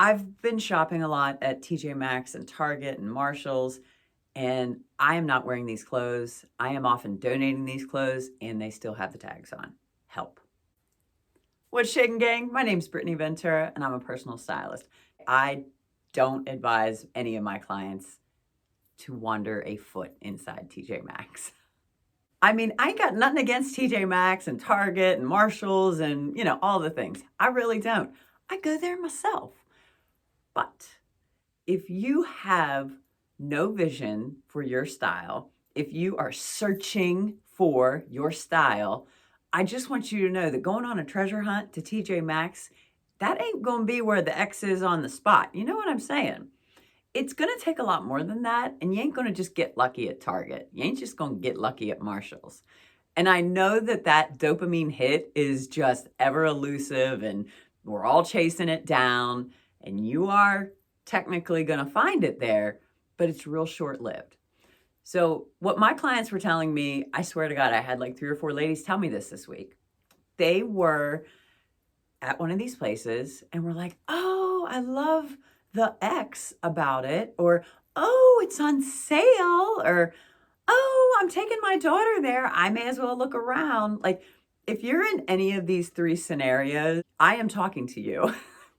I've been shopping a lot at TJMAXX and Target and Marshalls, and I am not wearing these clothes. I am often donating these clothes, and they still have the tags on. Help. What's shaking, gang? My name's Brittney Ventura, and I'm a personal stylist. I don't advise any of my clients to wander a foot inside TJMAXX. I mean, I ain't got nothing against TJMAXX and Target and Marshalls and, all the things. I really don't. I go there myself. But if you have no vision for your style, if you are searching for your style, I just want you to know that going on a treasure hunt to TJMAXX, that ain't going to be where the X is on the spot. You know what I'm saying? It's going to take a lot more than that, and you ain't going to just get lucky at Target. You ain't just going to get lucky at Marshalls. And I know that dopamine hit is just ever elusive, and we're all chasing it down, and you are technically going to find it there, but it's real short-lived. So what my clients were telling me, I swear to God, I had like 3 or 4 ladies tell me this week. They were at one of these places and were like, oh, I love the X about it, or, oh, it's on sale, or, oh, I'm taking my daughter there. I may as well look around. Like, if you're in any of these 3 scenarios, I am talking to you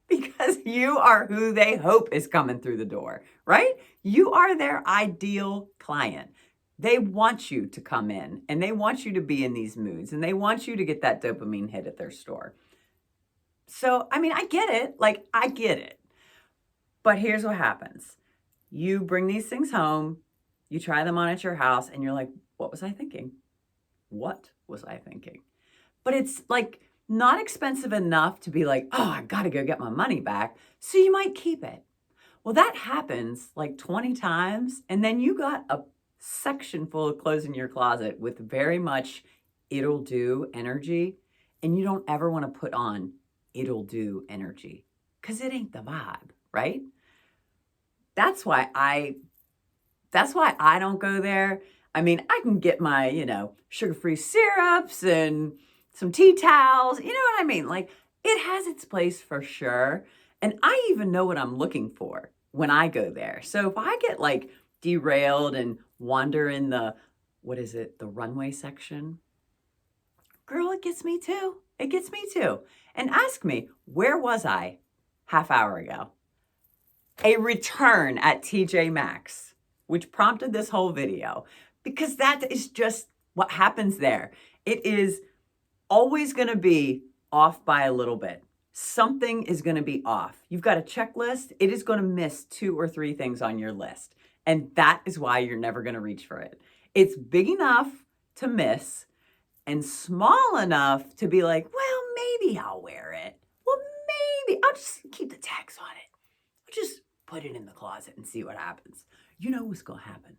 because you are who they hope is coming through the door, right? You are their ideal client. They want you to come in, and they want you to be in these moods, and they want you to get that dopamine hit at their store. So, I mean, I get it. Like, I get it. But here's what happens. You bring these things home, you try them on at your house, and you're like, what was I thinking? What was I thinking? But it's like not expensive enough to be like, oh, I got to go get my money back. So you might keep it. Well, that happens like 20 times. And then you got a section full of clothes in your closet with very much it'll do energy. And you don't ever want to put on it'll do energy because it ain't the vibe, right? That's why I don't go there. I mean, I can get my, sugar-free syrups and some tea towels. You know what I mean? Like, it has its place for sure. And I even know what I'm looking for when I go there. So if I get like derailed and wander in the runway section, girl, it gets me too. It gets me too. And ask me, where was I half hour ago? A return at TJMAXX, which prompted this whole video, because that is just what happens there. It is always going to be off by a little bit. Something is going to be off. You've got a checklist. It is going to miss 2 or 3 things on your list. And that is why you're never going to reach for it. It's big enough to miss and small enough to be like, well, maybe I'll wear it. Well, maybe I'll just keep the tags on it. I'll just put it in the closet and see what happens. You know what's going to happen.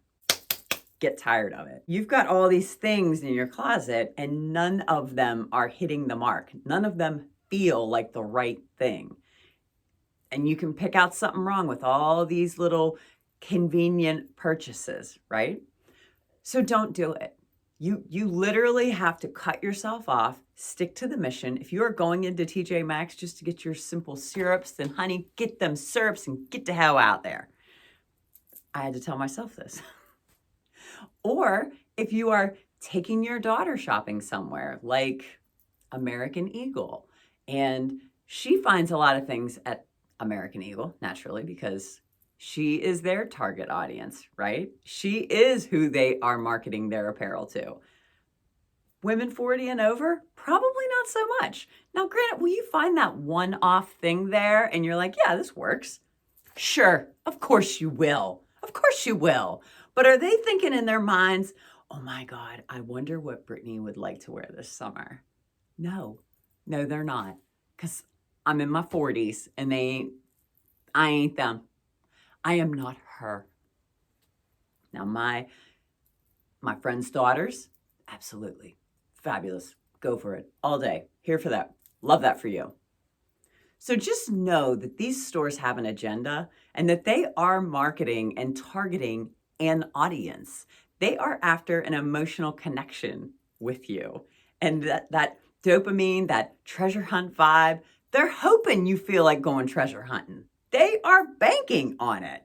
Get tired of it. You've got all these things in your closet and none of them are hitting the mark. None of them feel like the right thing. And you can pick out something wrong with all these little convenient purchases, right? So don't do it. You literally have to cut yourself off, stick to the mission. If you are going into TJMAXX just to get your simple syrups, then honey, get them syrups and get the hell out there. I had to tell myself this. Or if you are taking your daughter shopping somewhere like American Eagle, and she finds a lot of things at American Eagle, naturally, because she is their target audience, right? She is who they are marketing their apparel to. Women 40 and over, probably not so much. Now, granted, will you find that one-off thing there and you're like, yeah, this works? Sure, of course you will. Of course you will. But are they thinking in their minds, oh my God, I wonder what Brittney would like to wear this summer? No, they're not. Because I'm in my 40s and I ain't them. I am not her. Now, my friend's daughters, absolutely. Fabulous. Go for it. All day. Here for that. Love that for you. So just know that these stores have an agenda and that they are marketing and targeting an audience. They are after an emotional connection with you. And that dopamine, that treasure hunt vibe, they're hoping you feel like going treasure hunting. They are banking on it.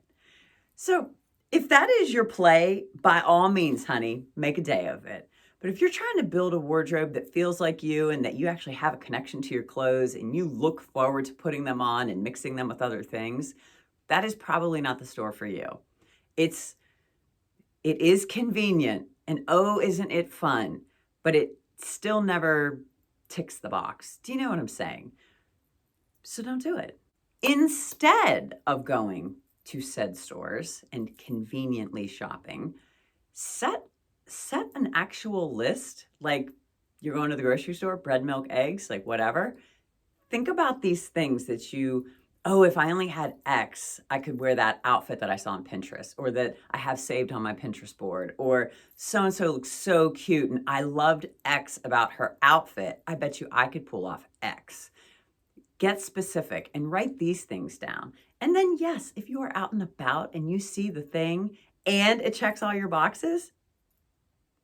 So if that is your play, by all means, honey, make a day of it. But if you're trying to build a wardrobe that feels like you and that you actually have a connection to your clothes and you look forward to putting them on and mixing them with other things, that is probably not the store for you. It is convenient and oh, isn't it fun? But it still never ticks the box. Do you know what I'm saying? So don't do it. Instead of going to said stores and conveniently shopping, set an actual list, like you're going to the grocery store, bread, milk, eggs, like whatever. Think about these things that if I only had X, I could wear that outfit that I saw on Pinterest, or that I have saved on my Pinterest board, or so-and-so looks so cute and I loved X about her outfit. I bet you I could pull off X. Get specific and write these things down. And then, yes, if you are out and about and you see the thing and it checks all your boxes,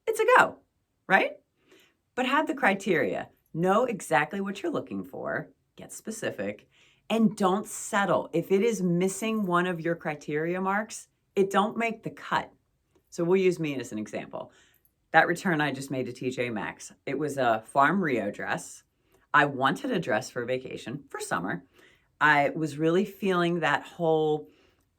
it's a go, right? But have the criteria. Know exactly what you're looking for, get specific, and don't settle. If it is missing one of your criteria marks, it don't make the cut. So we'll use me as an example. That return I just made to TJMAXX, it was a Farm Rio dress. I wanted a dress for vacation for summer. I was really feeling that whole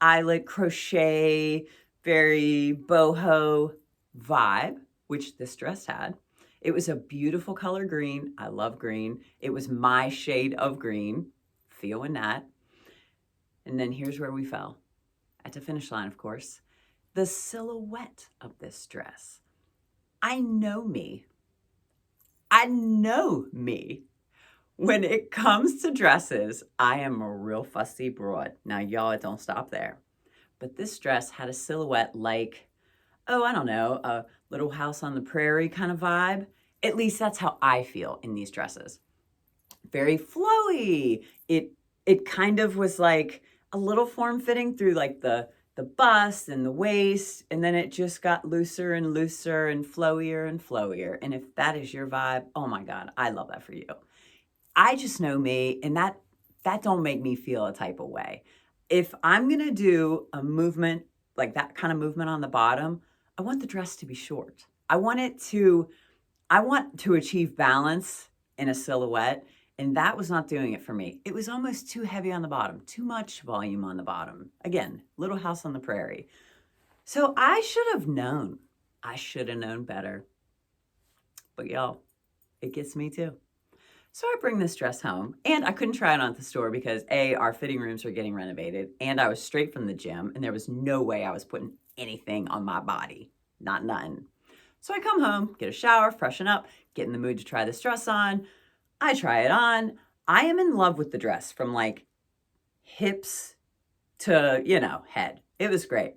eyelet crochet, very boho vibe, which this dress had. It was a beautiful color green. I love green. It was my shade of green. Feeling that. And then here's where we fell. At the finish line, of course. The silhouette of this dress. I know me. When it comes to dresses, I am a real fussy broad. Now, y'all, it don't stop there. But this dress had a silhouette like, I don't know, a Little House on the Prairie kind of vibe. At least that's how I feel in these dresses. Very flowy. It kind of was like a little form-fitting through like the bust and the waist, and then it just got looser and looser and flowier and flowier. And if that is your vibe, oh my God, I love that for you. I just know me, and that don't make me feel a type of way. If I'm gonna do a movement, like that kind of movement on the bottom, I want the dress to be short. I want to achieve balance in a silhouette, and that was not doing it for me. It was almost too heavy on the bottom, too much volume on the bottom. Again, Little House on the Prairie. So I should have known. I should have known better. But y'all, it gets me too. So I bring this dress home, and I couldn't try it on at the store because our fitting rooms were getting renovated, and I was straight from the gym, and there was no way I was putting anything on my body. Nothing. So I come home, get a shower, freshen up, get in the mood to try this dress on. I try it on. I am in love with the dress from like hips to, head. It was great.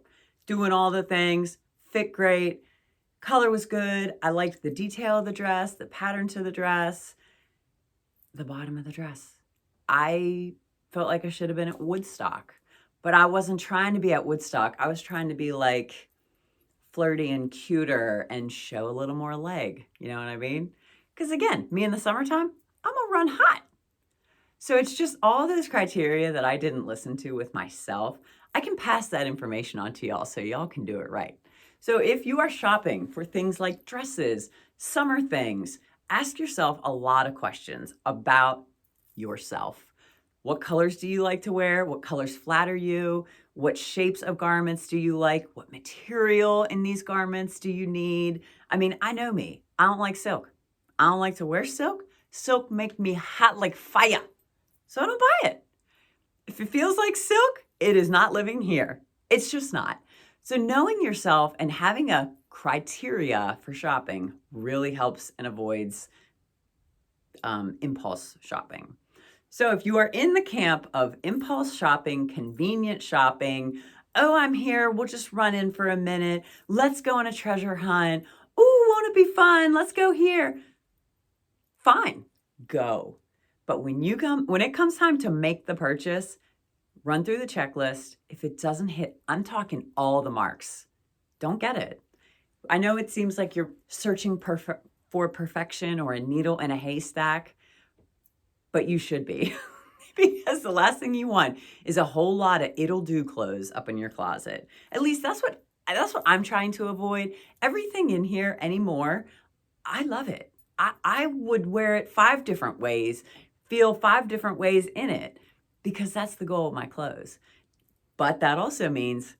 Doing all the things, fit great, color was good. I liked the detail of the dress, the pattern to the dress. The bottom of the dress. I felt like I should have been at Woodstock, but I wasn't trying to be at Woodstock. I was trying to be like flirty and cuter and show a little more leg. You know what I mean? Because again, me in the summertime, I'm gonna run hot. So it's just all those criteria that I didn't listen to with myself. I can pass that information on to y'all so y'all can do it right. So if you are shopping for things like dresses, summer things, ask yourself a lot of questions about yourself. What colors do you like to wear? What colors flatter you? What shapes of garments do you like? What material in these garments do you need? I mean, I know me. I don't like silk. I don't like to wear silk. Silk make me hot like fire. So I don't buy it. If it feels like silk, it is not living here. It's just not. So knowing yourself and having a criteria for shopping really helps and avoids impulse shopping. So if you are in the camp of impulse shopping, convenient shopping, I'm here, we'll just run in for a minute, let's go on a treasure hunt, won't it be fun, let's go here. Fine, go. But when it comes time to make the purchase, run through the checklist. If it doesn't hit, I'm talking all the marks, don't get it. I know it seems like you're searching for perfection or a needle in a haystack, but you should be Because the last thing you want is a whole lot of it'll do clothes up in your closet. At least that's what I'm trying to avoid. Everything in here anymore, I love it. I would wear it 5 different ways, feel 5 different ways in it, because that's the goal of my clothes. But that also means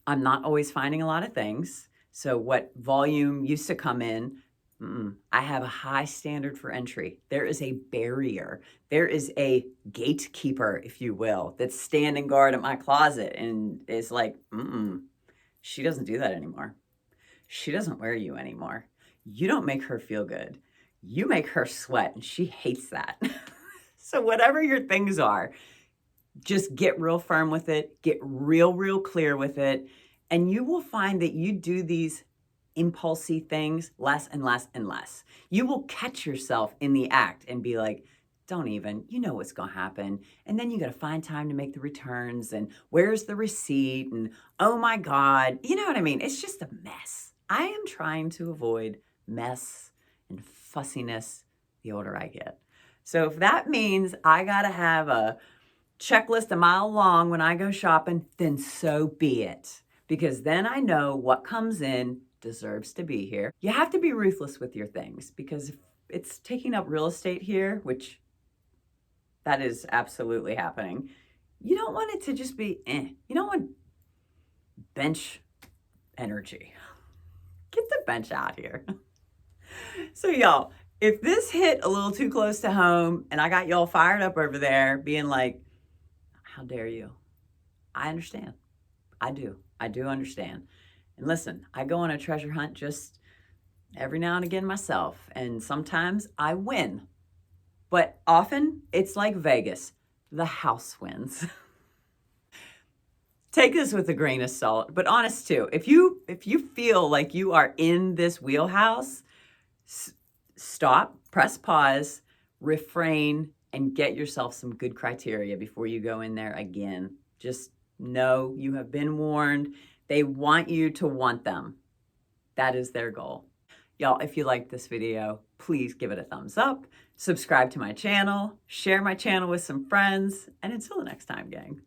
I'm not always finding a lot of things. So what volume used to come in, I have a high standard for entry. There is a barrier. There is a gatekeeper, if you will, that's standing guard at my closet and is like, she doesn't do that anymore. She doesn't wear you anymore. You don't make her feel good. You make her sweat, and she hates that. So whatever your things are, just get real firm with it, get real clear with it, and you will find that you do these impulsy things less and less and less. You will catch yourself in the act and be like, don't even, you know what's going to happen. And then you got to find time to make the returns, and where's the receipt, and oh my God, you know what I mean? It's just a mess. I am trying to avoid mess and fussiness the older I get. So if that means I got to have a checklist a mile long when I go shopping, then so be it. Because then I know what comes in deserves to be here. You have to be ruthless with your things, because if it's taking up real estate here, which that is absolutely happening, you don't want it to just be You don't want bench energy. Get the bench out here. So y'all, if this hit a little too close to home and I got y'all fired up over there being like, how dare you? I understand. I do understand. And listen, I go on a treasure hunt just every now and again myself, and sometimes I win. But often it's like Vegas. The house wins. Take this with a grain of salt, but honest too. If you feel like you are in this wheelhouse, stop, press pause, refrain, and get yourself some good criteria before you go in there again. Just know you have been warned. They want you to want them. That is their goal. Y'all, if you liked this video, please give it a thumbs up, subscribe to my channel, share my channel with some friends, and until the next time, gang.